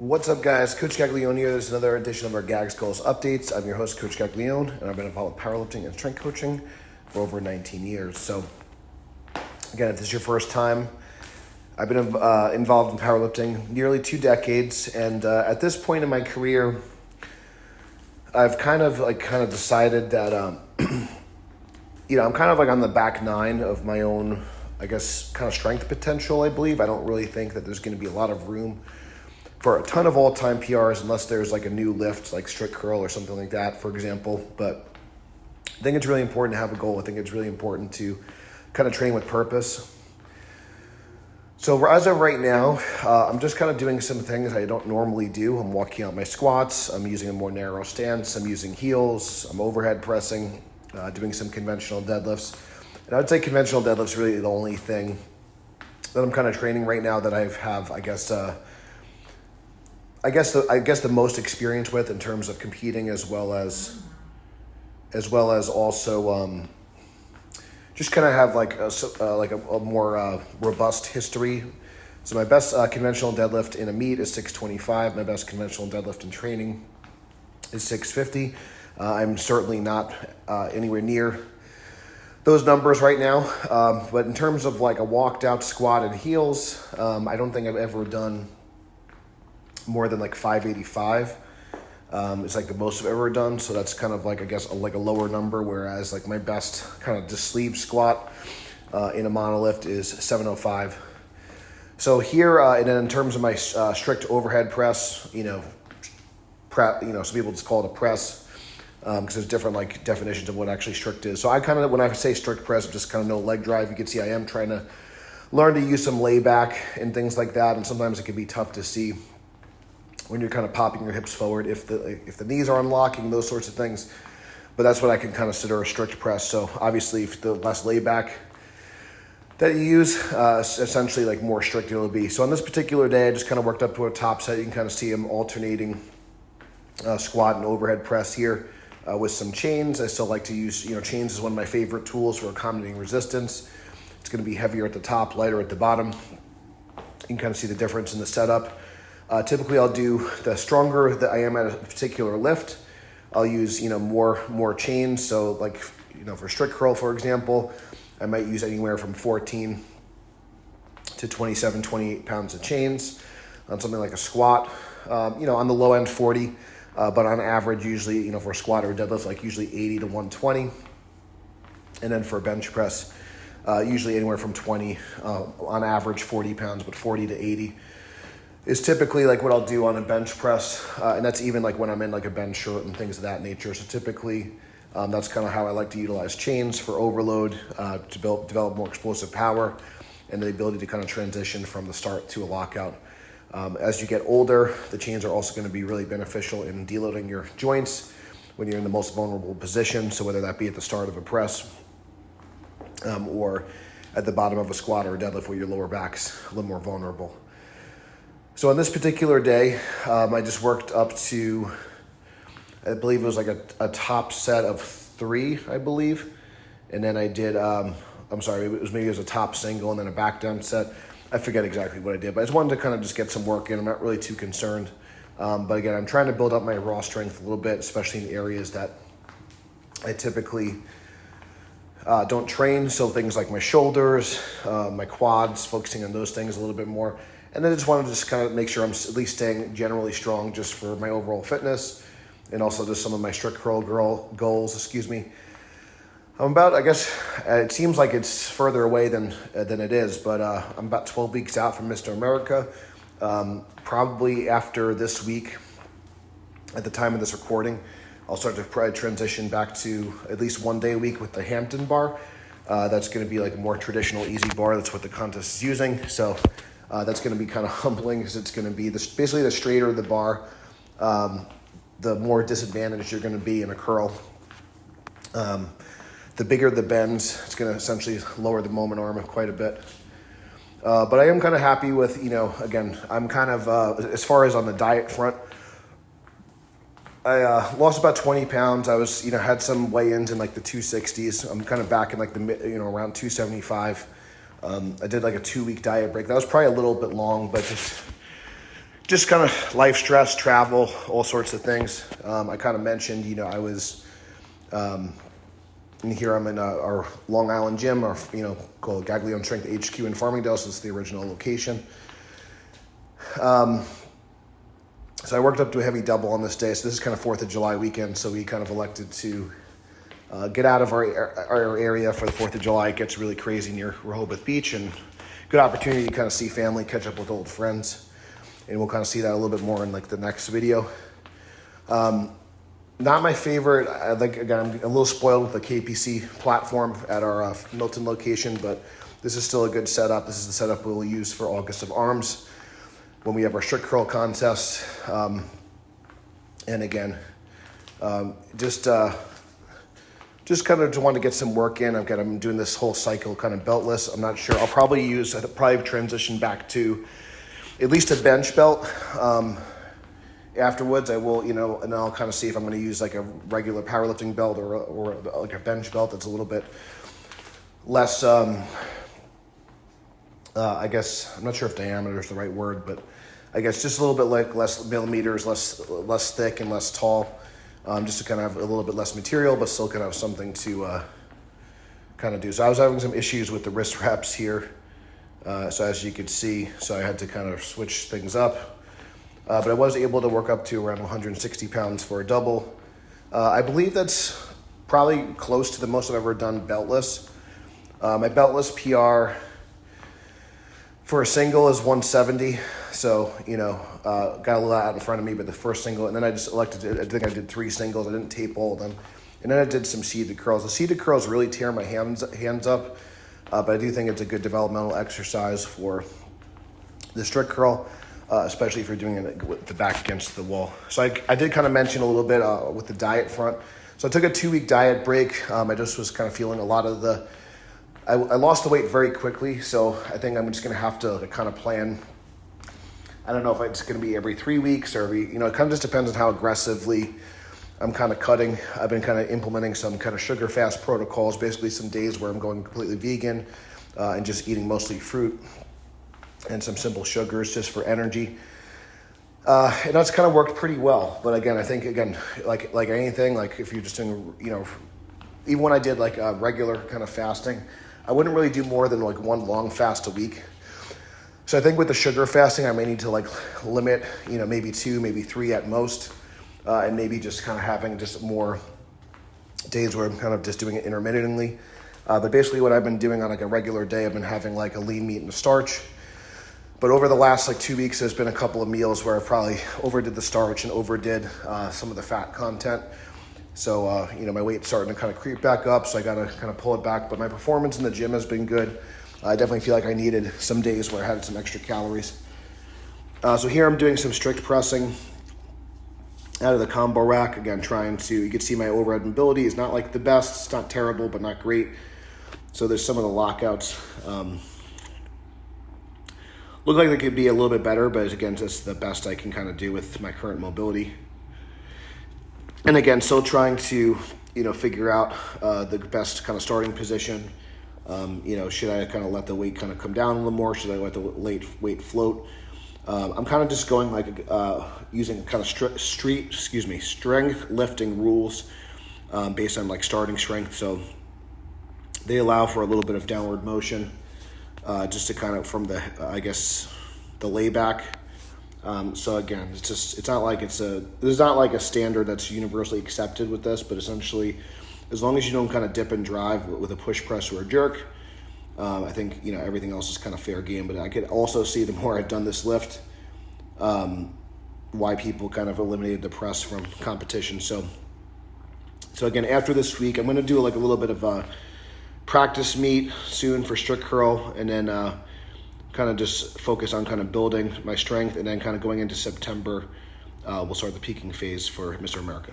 What's up, guys? Coach Gaglione here. This is another edition of our Gags Goals Updates. I'm your host, Coach Gaglione, and I've been involved with powerlifting and strength coaching for over 19 years. So, again, if this is your first time, I've been involved in powerlifting nearly 2 decades, and at this point in my career, I've kind of decided that I'm kind of like on the back nine of my own, I guess, kind of strength potential. I believe I don't really think that there's going to be a lot of room for a ton of all-time PRs unless there's like a new lift, like strict curl or something like that, for example. But I think it's really important to have a goal. I think it's really important to kind of train with purpose. So as of right now, I'm just kind of doing some things I don't normally do. I'm walking out my squats. I'm using a more narrow stance. I'm using heels. I'm overhead pressing, doing some conventional deadlifts. And I would say conventional deadlifts are really the only thing that I'm kind of training right now that I have, I guess the most experience with in terms of competing, as well as also just kind of have like a more robust history. So my best conventional deadlift in a meet is 625. My best conventional deadlift in training is 650. I'm certainly not anywhere near those numbers right now. But in terms of like a walked out squat and heels, I don't think I've ever done more than like 585. It's like the most I've ever done. So that's kind of like, I guess, like a lower number. Whereas like my best kind of just sleeve squat in a monolift is 705. So here, and then in terms of my strict overhead press, some people just call it a press because there's different like definitions of what actually strict is. So I kind of, when I say strict press, I'm just kind of no leg drive. You can see I am trying to learn to use some layback and things like that. And sometimes it can be tough to see when you're kind of popping your hips forward, if the knees are unlocking, those sorts of things. But that's what I can kind of consider a strict press. So obviously, if the less layback that you use, essentially like more strict it'll be. So on this particular day, I just kind of worked up to a top set. You can kind of see I'm alternating squat and overhead press here with some chains. I still like to use, chains is one of my favorite tools for accommodating resistance. It's going to be heavier at the top, lighter at the bottom. You can kind of see the difference in the setup. Typically, I'll do the stronger that I am at a particular lift, I'll use, more chains. So like, for strict curl, for example, I might use anywhere from 14 to 27, 28 pounds of chains. On something like a squat, on the low end, 40, but on average, usually, for a squat or a deadlift, like usually 80 to 120. And then for a bench press, usually anywhere from 20, on average 40 pounds, but 40 to 80. Is typically like what I'll do on a bench press, and that's even like when I'm in like a bench shirt and things of that nature. So typically, that's kind of how I like to utilize chains for overload to develop more explosive power and the ability to kind of transition from the start to a lockout. As you get older, the chains are also going to be really beneficial in deloading your joints when you're in the most vulnerable position. So whether that be at the start of a press or at the bottom of a squat or a deadlift where your lower back's a little more vulnerable. So on this particular day, I just worked up to, I believe it was like a top set of 3, I believe. And then I did, maybe it was a top single and then a back down set. I forget exactly what I did, but I just wanted to kind of just get some work in. I'm not really too concerned. But again, I'm trying to build up my raw strength a little bit, especially in areas that I typically don't train. So things like my shoulders, my quads, focusing on those things a little bit more. And then I just wanted to just kind of make sure I'm at least staying generally strong just for my overall fitness and also just some of my strict curl goals, I'm about, I guess, it seems like it's further away than it is, but I'm about 12 weeks out from Mr. America. Probably after this week, at the time of this recording, I'll start to probably transition back to at least 1 day a week with the Hampton bar. That's going to be like a more traditional easy bar. That's what the contest is using. So that's going to be kind of humbling because it's going to be basically the straighter the bar, the more disadvantaged you're going to be in a curl. The bigger the bends, it's going to essentially lower the moment arm quite a bit. But I am kind of happy with, again, I'm kind of, as far as on the diet front, I lost about 20 pounds. I was, had some weigh-ins in like the 260s. I'm kind of back in like the, around 275. I did like a 2-week diet break. That was probably a little bit long, but just just kind of life stress, travel, all sorts of things. I kind of mentioned, you know, I was, and here I'm in our Long Island gym, or, you know, called Gaglione Strength HQ in Farmingdale. So it's the original location. So I worked up to a heavy double on this day. So this is kind of 4th of July weekend. So we kind of elected to get out of our area for the 4th of July. It gets really crazy near Rehoboth Beach, and good opportunity to kind of see family, catch up with old friends. And we'll kind of see that a little bit more in like the next video. Not my favorite. I think, again, I'm a little spoiled with the KPC platform at our Milton location, but this is still a good setup. This is the setup we'll use for August of Arms when we have our strict curl contest. And again, just kind of want to get some work in. I'm doing this whole cycle kind of beltless. I'm not sure. I'll probably transition back to at least a bench belt. Afterwards, I will, you know, and I'll kind of see if I'm going to use like a regular powerlifting belt or like a bench belt that's a little bit less, I guess, I'm not sure if diameter is the right word, but I guess just a little bit like less millimeters, less thick and less tall, just to kind of have a little bit less material, but still kind of have something to kind of do. So I was having some issues with the wrist wraps here. So as you could see, so I had to kind of switch things up. But I was able to work up to around 160 pounds for a double. I believe that's probably close to the most I've ever done beltless. My beltless PR for a single is 170. So, you know, got a little out in front of me, but the first single, and then I just elected to, I think I did 3 singles. I didn't tape all of them. And then I did some seated curls. The seated curls really tear my hands up. But I do think it's a good developmental exercise for the strict curl, especially if you're doing it with the back against the wall. So I did kind of mention a little bit with the diet front. So I took a 2-week diet break. I just was kind of feeling a lot of I lost the weight very quickly. So I think I'm just going to have to kind of plan. I don't know if it's going to be every 3 weeks or every, you know, it kind of just depends on how aggressively I'm kind of cutting. I've been kind of implementing some kind of sugar fast protocols, basically some days where I'm going completely vegan and just eating mostly fruit and some simple sugars just for energy. And that's kind of worked pretty well. But again, I think, like anything, like if you're just doing, you know, even when I did like a regular kind of fasting, I wouldn't really do more than like 1 long fast a week. So I think with the sugar fasting, I may need to like limit, you know, maybe 2, maybe 3 at most. And maybe just kind of having just more days where I'm kind of just doing it intermittently. But basically what I've been doing on like a regular day, I've been having like a lean meat and a starch. But over the last like 2 weeks, there's been a couple of meals where I probably overdid the starch and overdid some of the fat content. So, you know, my weight's starting to kind of creep back up. So I got to kind of pull it back. But my performance in the gym has been good. I definitely feel like I needed some days where I had some extra calories. So here I'm doing some strict pressing out of the combo rack. Again, trying to, you can see my overhead mobility is not like the best. It's not terrible, but not great. So there's some of the lockouts. Look like they could be a little bit better, but again, just the best I can kind of do with my current mobility. And again, still trying to, you know, figure out the best kind of starting position. You know, should I kind of let the weight kind of come down a little more? Should I let the weight float? I'm kind of just going like using kind of strength lifting rules based on like starting strength. So they allow for a little bit of downward motion just to kind of from the, I guess, the layback. So again, it's not like there's not like a standard that's universally accepted with this, but essentially as long as you don't kind of dip and drive with a push press or a jerk, I think, you know, everything else is kind of fair game. But I could also see the more I've done this lift, why people kind of eliminated the press from competition. So again, after this week, I'm going to do like a little bit of a practice meet soon for strict curl, and then kind of just focus on kind of building my strength, and then kind of going into September, we'll start the peaking phase for Mr. America.